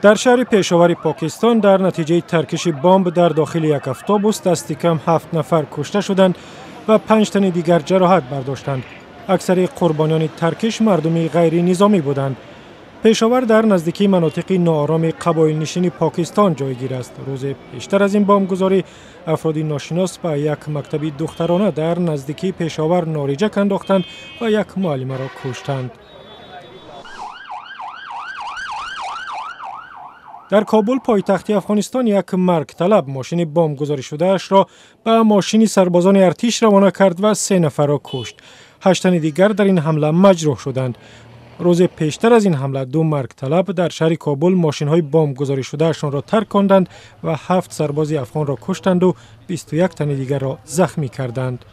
در شهر پشاور پاکستان در نتیجه ترکش بمب در داخل یک اتوبوس دست کم 7 نفر کشته شدند و 5 تن دیگر جراحت برداشتند. اکثر قربانیان ترکش مردمی غیر نظامی بودند. پشاور در نزدیکی مناطق ناآرام قبایل نشین پاکستان جایگیر است. روز پیشتر از این بمبگذاری افرادی ناشناس به یک مکتب دخترانه در نزدیکی پشاور نارنجک انداختند و یک معلمه را کشتند. در کابل پایتخت افغانستان یک مرگ طلب ماشین بمبگذاری شده اش را به ماشین سربازان ارتش روانه کرد و 3 نفر را کشت. 8 تن دیگر در این حمله مجروح شدند. روز پیشتر از این حمله 2 مرگ طلب در شهر کابل ماشین های بمبگذاری شده اشان را ترک کردند و 7 سرباز افغان را کشتند و 21 تن دیگر را زخمی کردند.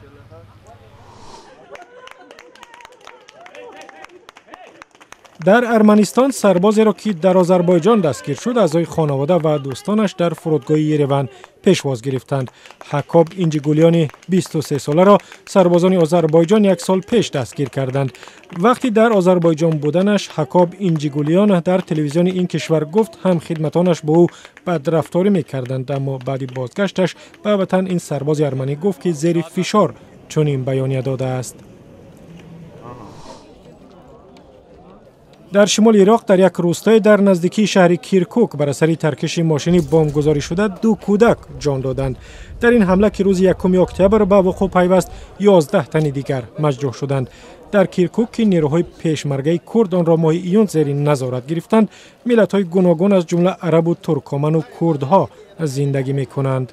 در ارمنستان سربازی را که در آذربایجان دستگیر شد اعضای خانواده و دوستانش در فرودگاه یریون پیشواز گرفتند. حکاب اینجیگولیان 23 ساله را سربازان آذربایجان 1 سال پیش دستگیر کردند. وقتی در آذربایجان بودنش حکاب اینجیگولیان در تلویزیون این کشور گفت هم خدمتانش به او بدرفتاری می‌کردند، اما بعد بازگشتش به وطن این سرباز ارمنی گفت که زیر فشار چنین بیانیه داده است. در شمال عراق در یک روستای در نزدیکی شهر کیرکوک بر اثر ترکش ماشینی بمبگذاری شده 2 کودک جان دادند. در این حمله که روز 1 اکتبر به وقوع پیوست 11 تن دیگر مجروح شدند. در کیرکوک که نیروهای پیشمرگه کرد آن را ماه ایون زیر نظارت گرفتند، ملت‌های گوناگون از جمله عرب و ترکمن و کردها زندگی می‌کنند.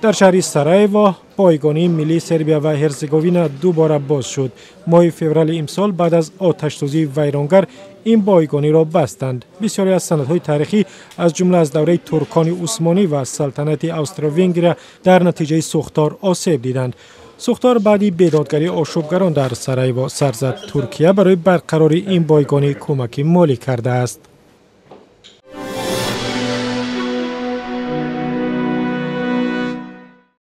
در شهر سرایوا پایگانی ملی سربیا و هرزگوین دوباره باز شد. ماه فوریه امسال بعد از آتش‌سوزی ویرانگر این پایگانی را بستند. بسیاری از سندهای تاریخی از جمله از دوره ترکان عثمانی و سلطنت استرو-ونگر در نتیجه سوختار آسیب دیدند. سوختار بعدی بیدادگری آشوبگران در سرایوا سر زد. ترکیه برای برقراری این پایگانی کمک مالی کرده است.